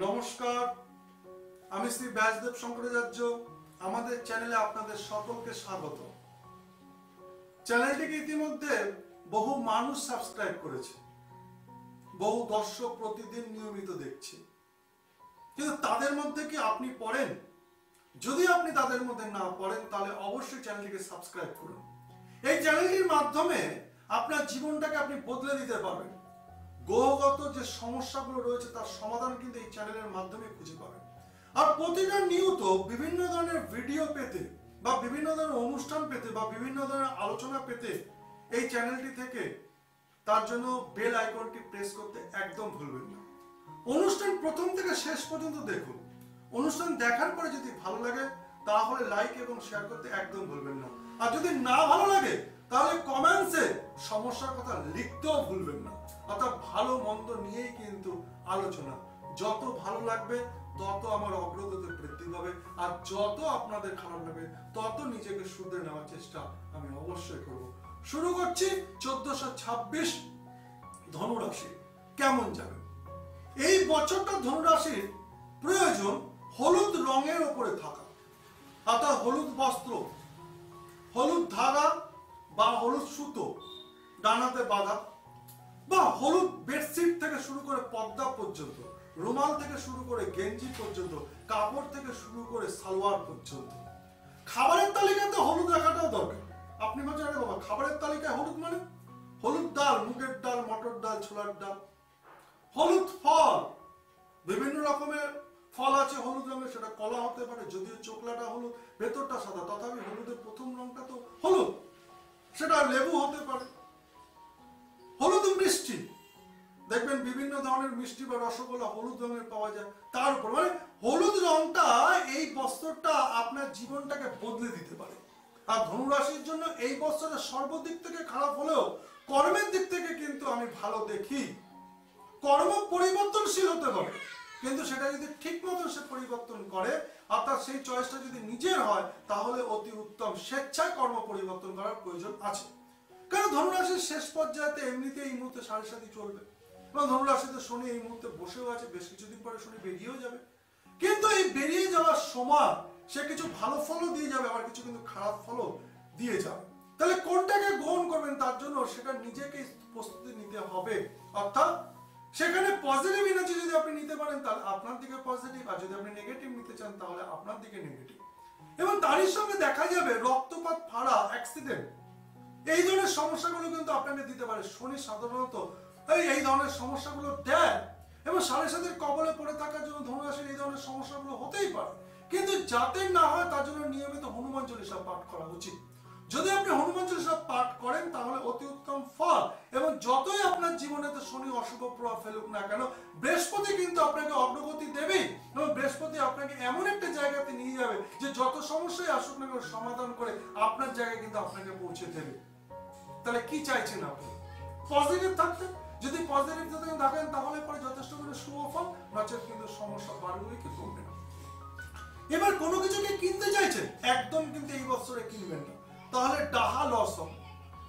নমস্কার, আমি শ্রী ব্যাসদেব শঙ্করাচার্য। আমাদের চ্যানেলে আপনাদের সকলকে স্বাগত। চ্যানেলটিকে ইতিমধ্যে বহু মানুষ সাবস্ক্রাইব করেছে, বহু দর্শক প্রতিদিন নিয়মিত দেখছে, কিন্তু তাদের মধ্যে কি আপনি পড়েন? যদি আপনি তাদের মধ্যে না পড়েন তাহলে অবশ্যই চ্যানেলটিকে সাবস্ক্রাইব করুন। এই চ্যানেলটির মাধ্যমে আপনার জীবনটাকে আপনি বদলে দিতে পারবেন। গ্রহগত যে সমস্যাগুলো রয়েছে তার সমাধান কিন্তু এই চ্যানেলের মাধ্যমে খুঁজে পাবেন। আর প্রতিটা নিয়ত বিভিন্ন ধরনের ভিডিও পেতে বা বিভিন্ন ধরনের অনুষ্ঠান পেতে বা বিভিন্ন ধরনের আলোচনা পেতে এই চ্যানেলটি থেকে তার জন্য বেল আইকনটি প্রেস করতে একদম ভুলবেন না। অনুষ্ঠান প্রথম থেকে শেষ পর্যন্ত দেখুন। অনুষ্ঠান দেখার পরে যদি ভালো লাগে তাহলে লাইক এবং শেয়ার করতে একদম ভুলবেন না। আর যদি না ভালো লাগে তাহলে কমেন্টসে সমস্যার কথা লিখতেও ভুলবেন না। অর্থাৎ ভালো মন্দ নিয়েই কিন্তু আলোচনা। যত ভালো লাগবে তত আমার অগ্রগতি বৃদ্ধি পাবে, আর যত আপনাদের খারাপ লাগবে তত নিজেকে শুধরে নেওয়ার চেষ্টা আমি অবশ্যই করব। শুরু করছি 1426 ধনুরাশি কেমন যাবে। এই বছরটা ধনুরাশির প্রয়োজন হলুদ রঙের উপরে থাকা, অর্থাৎ হলুদ বস্ত্র, হলুদ ধাগা বা হলুদ সুতো ডানাতে বাঁধা, বা হলুদ বেডশিট থেকে শুরু করে পর্দা পর্যন্ত, রুমাল থেকে শুরু করে গেঞ্জি পর্যন্ত, কাপড় থেকে শুরু করে সালোয়ার পর্যন্ত। খাবারের তালিকাতে হলুদ রাখাটাও দরকার। আপনি ভাবছেন আরে বাবা খাবারের তালিকায় হলুদ মানে? হলুদ ডাল, মুগের ডাল, মটর ডাল, ছোলার ডাল। হলুদ ফল, বিভিন্ন রকমের ফল আছে হলুদ রঙের, সেটা কলা হতে পারে, যদিও চোখলাটা হলুদ ভেতরটা সাদা, তথাপি হলুদের প্রথম রংটা তো হলুদ, সেটা লেবু হতে পারে। হলুদ মিষ্টি, দেখবেন বিভিন্ন ধরনের মিষ্টি বা রসগোল্লা হলুদ রঙের পাওয়া যায়। তার উপর মানে হলুদ রংটা এই বছরটা আপনার জীবনটাকে বদলে দিতে পারে। আর ধনুরাশির জন্য এই বছরের সর্বদিক থেকে খারাপ হলেও কর্মের দিক থেকে কিন্তু আমি ভালো দেখি। কর্ম পরিবর্তনশীল হতে পারে, কিন্তু সেটা যদি ঠিক মতো সে পরিবর্তন করে, অর্থাৎ সেই চয়েসটা যদি নিজের হয়, তাহলে অতি উত্তম। স্বেচ্ছায় কর্ম পরিবর্তন করার প্রয়োজন আছে। কারণ ধনুরাশির শেষ পর্যায়েতে এমনিতে এই মুহূর্তে সাড়ে সাথী চলবে, এবং ধনুরাশিতে শনি এই মুহূর্তে বসেও আছে, বেশ কিছুদিন পরে শনি বেরিয়েও যাবে। কিন্তু এই বেরিয়ে যাওয়ার সময় সে কিছু ভালো ফলও দিয়ে যাবে, আবার কিছু কিন্তু খারাপ ফলও দিয়ে যাবে। তাহলে কোনটাকে গ্রহণ করবেন তার জন্য সেটা নিজেকে প্রস্তুতি নিতে হবে। অর্থাৎ সেখানে পজিটিভ এনার্জি যদি আপনি নিতে পারেন তাহলে আপনার দিকে পজিটিভ, আর যদি আপনি নেগেটিভ নিতে চান তাহলে আপনার দিকে নেগেটিভ। এবং তারই সঙ্গে দেখা যাবে রক্তপাত, ফাড়া, অ্যাক্সিডেন্ট, এই ধরনের সমস্যাগুলো কিন্তু আপনাকে দিতে পারে। শনি সাধারণত এই ধরনের সমস্যাগুলো দেয়, এবং সাড়ে সাথীর কবলে পড়ে থাকার জন্য ধনুরাশির এই ধরনের সমস্যাগুলো হতেই পারে। কিন্তু যাতে না হয় তার জন্য নিয়মিত হনুমান চল্লিশা পাঠ করা উচিত। যদি আপনি হনুমান চল্লিশা পাঠ করেন তাহলে অতি উত্তম ফল। এবং যতই আপনার জীবনেতে শনি অশুভ প্রভাব ফেলুক না কেন, বৃহস্পতি কিন্তু আপনাকে অগ্রগতি দেবেই, এবং বৃহস্পতি আপনাকে এমন একটা জায়গাতে নিয়ে যাবে যে যত সমস্যাই আসুক না কেন সমাধান করে আপনার জায়গায় কিন্তু আপনাকে পৌঁছে দেবে। তাহলে কি চাইছেন আপনি? পজিটিভ থাকতে, যদি পজিটিভ থাকেন তাহলে পরে যথেষ্ট করে শুভ ফল, নচেত কিন্তু সমস্যা বাড়বে কি কমবে না। এবার কোনো কিছুকে কিনতে চাইছেন, একদম কিন্তু এই বছরে কিনবেন না, তাহলে ডাহা লস হবে।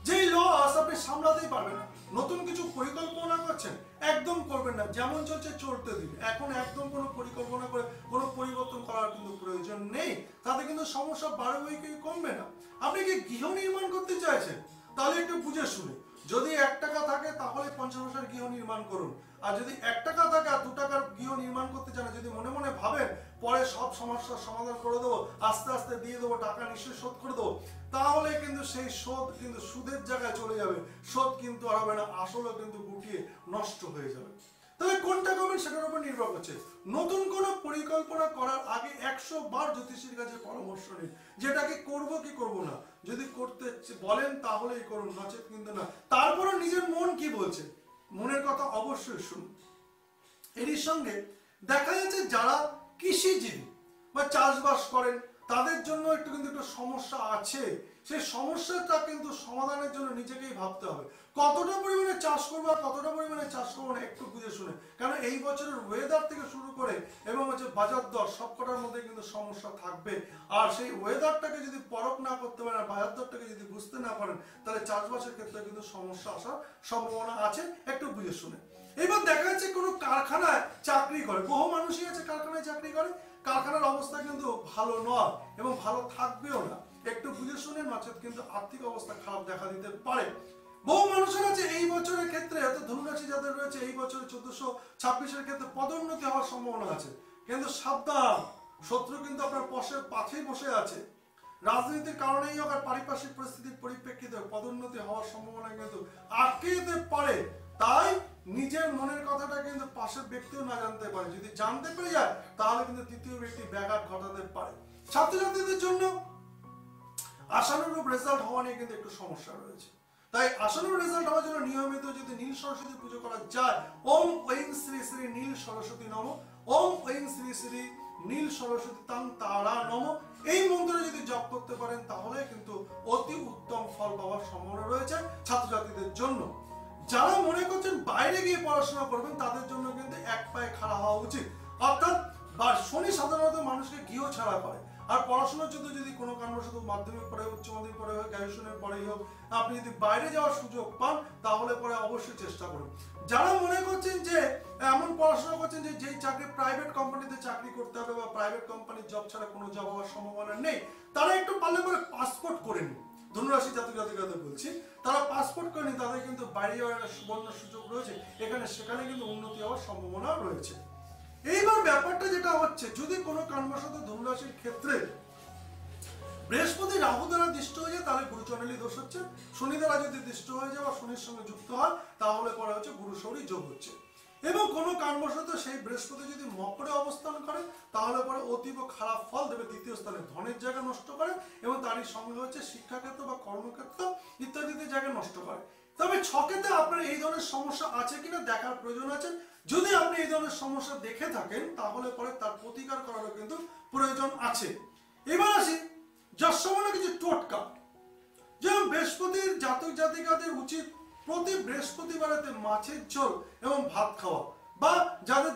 যেই লস আপনি সামলাতেই পারবেন না। নতুন কিছু পরিকল্পনা করছেন, একদম করবেন না, যেমন চলছে চলতে দিন। এখন একদম কোনো পরিকল্পনা করে কোনো পরিবর্তন করার কিন্তু প্রয়োজন নেই, তাতে কিন্তু সমস্যা বাড়বে কি কমবে না। আপনি কি গৃহ নির্মাণ করতে চাইছেন, তাহলে একটু বুঝে শুনে, যদি 1 টাকা থাকে তাহলে 50 পয়সার গৃহ নির্মাণ করুন। আর যদি 1 টাকা থাকে আর 2 টাকার গৃহ নির্মাণ করতে চান, যদি মনে মনে ভাবেন পরে সব সমস্যার সমাধান করে দেবো, আস্তে আস্তে দিয়ে দেবো, টাকা নিশ্চয়ই শোধ করে দেবো, তাহলে কিন্তু সেই শোধ কিন্তু সুদের জায়গায় চলে যাবে। শোধ কিন্তু আর হবে না, আসলে কিন্তু গুটিয়ে নষ্ট হয়ে যাবে। তাহলে কোনটা করবেন সেটার উপর নির্ভর করছে। নতুন কোনো পরিকল্পনা করার আগে 100 বার জ্যোতিষীর কাছে পরামর্শ নিন, যেটাকে করব কি করব না। যদি করতে বলেন তাহলেই করুন, নচেত কিন্তু না। তারপরও নিজের মন কি বলছে, মনের কথা অবশ্যই শুনুন। এরই সঙ্গে দেখা যাচ্ছে যারা কৃষিজীবী বা চাষবাস করেন তাদের জন্য একটু কিন্তু একটা সমস্যা আছে। সেই সমস্যাটা কিন্তু সমাধানের জন্য নিজেকেই ভাবতে হবে কতটা পরিমাণে চাষ করবো আর কতটা পরিমাণে চাষ করবো না একটু বুঝে শুনে। কারণ এই বছরের ওয়েদার থেকে শুরু করে এবং হচ্ছে বাজার দর সবকটার মধ্যে কিন্তু সমস্যা থাকবে। আর সেই ওয়েদারটাকে যদি পরখ না করতে পারেন আর বাজার দরটাকে যদি বুঝতে না পারেন তাহলে চাষবাসের ক্ষেত্রে কিন্তু সমস্যা আসার সম্ভাবনা আছে, একটু বুঝে শুনে। এবার দেখা যাচ্ছে কোনো কারখানায় চাকরি করে, বহু মানুষই আছে কারখানায় চাকরি করে, কারখানার অবস্থা কিন্তু ভালো নয় এবং ভালো থাকবেও না, একটু বুঝে শুনে, নচেত কিন্তু আর্থিক অবস্থা খারাপ দেখা দিতে পারে। বহু মানুষের আছে এই বছরের ক্ষেত্রে, ধনুরাশি যাদের রয়েছে এই বছরে 1426-এর ক্ষেত্রে পদোন্নতি হওয়ার সম্ভাবনা আছে, কিন্তু সাবধান, শত্রু কিন্তু আপনার পাশেই বসে আছে। রাজনীতির কারণেই হোক আর পারিপার্শ্বিক পরিস্থিতির পরিপ্রেক্ষিতে পদোন্নতি হওয়ার সম্ভাবনা কিন্তু আটকে যেতে পারে। তাই নিজের মনের কথাটা কিন্তু পাশের ব্যক্তিও না জানতে পারে, যদি জানতে পেরে যায় তাহলে কিন্তু তৃতীয় ব্যক্তি ব্যাঘাত ঘটাতে পারে। ছাত্রছাত্রীদের জন্য আশানুরূপ রেজাল্ট হওয়া নিয়ে কিন্তু একটু সমস্যা রয়েছে। তাই আশানুরূপ রেজাল্ট হওয়ার জন্য নিয়মিত যদি নীল সরস্বতী পুজো করা যায়, ওম ঐং শ্রী শ্রী নীল সরস্বতী নম, ওম ঐং শ্রী শ্রী নীল সরস্বতী তাং তারা নম, এই মন্ত্র যদি জপ করতে পারেন তাহলে কিন্তু অতি উত্তম ফল পাওয়ার সম্ভাবনা রয়েছে ছাত্রছাত্রীদের জন্য। যারা মনে করছেন বাইরে গিয়ে পড়াশোনা করবেন তাদের জন্য কিন্তু এক পায়ে খাড়া হওয়া উচিত। অর্থাৎ শনি সাধারণত মানুষকে গৃহ ছাড়া করে, আর পড়াশোনার জন্য যদি কোনো কারণবশত মাধ্যমিক পরে, উচ্চ মাধ্যমিক পরে হোক, গ্র্যাজুয়েশনের পরেই হোক, আপনি যদি বাইরে যাওয়ার সুযোগ পান তাহলে পরে অবশ্যই চেষ্টা করুন। যারা মনে করছেন যে এমন পড়াশোনা করছেন যে যেই চাকরি প্রাইভেট কোম্পানিতে চাকরি করতে হবে বা প্রাইভেট কোম্পানির জব ছাড়া কোনো জব হওয়ার সম্ভাবনা নেই, তারা একটু পারলে পরে পাসপোর্ট করে নিন। ধনুরাশি জাতক জাতিকাদের বলছি, তারা পাসপোর্ট করে নিন, তাদের কিন্তু বাইরে যাওয়ার একটা সুবর্ণ সুযোগ রয়েছে, সেখানে কিন্তু উন্নতি হওয়ার সম্ভাবনা রয়েছে। এইবার ব্যাপারটা যেটা হচ্ছে, যদি কোনো কারণবশত ধনুরাশির ক্ষেত্রে বৃহস্পতি রাহু দ্বারা দৃষ্ট হয়ে যায় তাহলে গুরুচণ্ডালী দোষ হচ্ছে, শনি দ্বারা যদি দৃষ্ট হয়ে যায় বা শনির সঙ্গে যুক্ত হয় তাহলে পরে হচ্ছে গুরু শৌরী যোগ হচ্ছে। এবং কোনো কারণবশত সেই বৃহস্পতি যদি মকরে অবস্থান করে তাহলে পরে অতীব খারাপ ফল দেবে। দ্বিতীয় স্থানে ধনের জায়গা নষ্ট করে এবং তারই সঙ্গে হচ্ছে শিক্ষাক্ষেত্র বা কর্মক্ষেত্র ইত্যাদিতে জায়গা নষ্ট করে। তবে ছকেতে আপনার এই ধরনের সমস্যা আছে কিনা দেখার প্রয়োজন আছে। যদি আপনি এই ধরনের সমস্যা দেখে থাকেন তাহলে পরে তার প্রতিকার করারও কিন্তু প্রয়োজন আছে। এবার আসি যার সময় কিছু টোটকা, যেমন বৃহস্পতির জাতক জাতিকাদের উচিত প্রতি বৃহস্পতিবারেতে মাছের ঝোল এবং ভাত খাওয়া, বা যাদের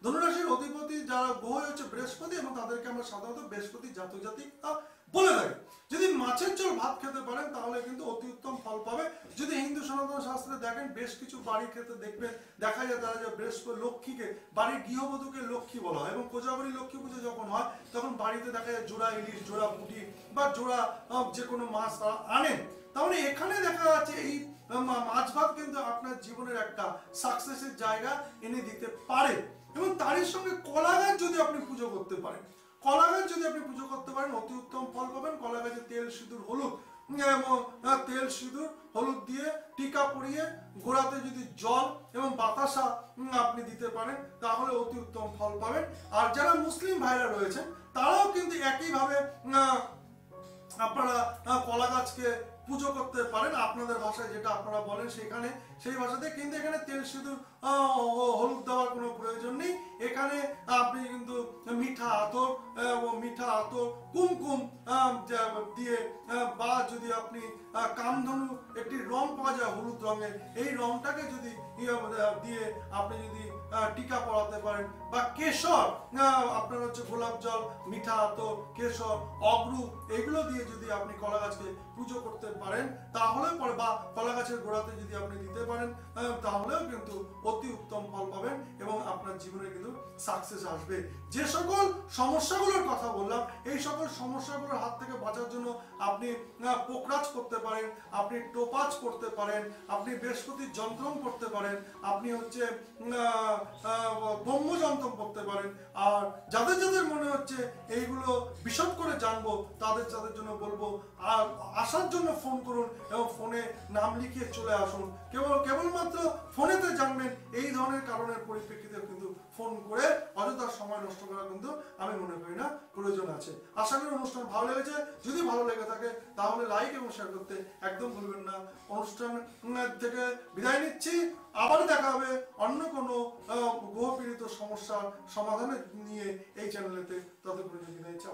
ধনুরাশির অধিপতি যারা গ্রহ হচ্ছে বৃহস্পতি এবং তাদেরকে আমরা সাধারণত বৃহস্পতি জাতক জাতিকা বলে থাকি, যদি মাছের ঝোল ভাত খেতে পারেন তাহলে কিন্তু অতি উত্তম ফল পাবে। যদি হিন্দু সনাতন শাস্ত্রে দেখেন বেশ কিছু বাড়ির ক্ষেত্রে দেখবেন দেখা যায় তারা যে বৃহস্পতি লক্ষ্মীকে, বাড়ির গৃহবধূকে লক্ষ্মী বলা হয় এবং কোজাগরী লক্ষ্মী পুজো যখন হয় তখন বাড়িতে দেখা যায় জোড়া ইলিশ, জোড়া পুঁটি বা জোড়া যে কোনো মাছ তারা আনেন। তাহলে এখানে দেখা যাচ্ছে এই মাছ ভাত কিন্তু আপনার জীবনের একটা সাকসেসের জায়গা এনে দিতে পারে। এবং তারই সঙ্গে কলা গাছ যদি আপনি পুজো করতে পারেন, অতি উত্তম ফল পাবেন। কলা গাছে তেল সিঁদুর হলুদ দিয়ে টিকা পরিয়ে গোড়াতে যদি জল এবং বাতাসা আপনি দিতে পারেন তাহলে অতি উত্তম ফল পাবেন। আর যারা মুসলিম ভাইরা রয়েছেন তারাও কিন্তু একইভাবে আপনারা কলা গাছকে পুজো করতে পারেন, আপনাদের ভাষায় যেটা আপনারা বলেন সেখানে সেই ভাষাতে, কিন্তু এখানে তেল সিঁদুর হলুদ দেওয়ার কোনো প্রয়োজন নেই। এখানে আপনি কিন্তু মিঠা আতর কুমকুম দিয়ে, বা যদি আপনি কামধনু একটি রং পাওয়া যায় হলুদ রঙের, এই রংটাকে যদি দিয়ে আপনি যদি টিকা পরাতে পারেন, বা কেশর আপনার হচ্ছে গোলাপ জল, মিঠা আতর, কেশর, অগ্রু এগুলো দিয়ে যদি আপনি কলা গাছকে পুজো করতে পারেন তাহলে পরে, বা কলা গাছের গোড়াতে যদি আপনি দিতে পারেন তাহলেও কিন্তু অতি উত্তম ফল পাবেন এবং আপনার জীবনে কিন্তু সাকসেস আসবে। যে সকল সমস্যাগুলোর কথা বললাম এই সকল সমস্যাগুলোর হাত থেকে বাঁচার জন্য আপনি পোকরাজ করতে পারেন, আপনি টোপাজ করতে পারেন, আপনি বৃহস্পতির যন্ত্রম করতে পারেন, আপনি হচ্ছে ব্রহ্মযন্ত্রম করতে পারেন। আর যাদের যাদের মনে হচ্ছে এইগুলো বিশদ করে জানবো তাদের জন্য বলবো আসার জন্য ফোন করুন এবং ফোনে নাম লিখিয়ে চলে আসুন। কেবলমাত্র ফোনেতে জানবেন এই ধরনের কারণের পরিপ্রেক্ষিতে কিন্তু ফোন করে অযথা সময় নষ্ট করা কিন্তু আমি মনে করি না প্রয়োজন আছে। আশা করি অনুষ্ঠান ভালো লেগেছে। যদি ভালো লেগে থাকে তাহলে লাইক এবং শেয়ার করতে একদম ভুলবেন না। অনুষ্ঠান থেকে বিদায় নিচ্ছি, আবার দেখা হবে অন্য কোনো গ্রহপীড়িত সমস্যার সমাধানের নিয়ে এই চ্যানেলেতে। ততক্ষণ বিদায় নিচ্ছি।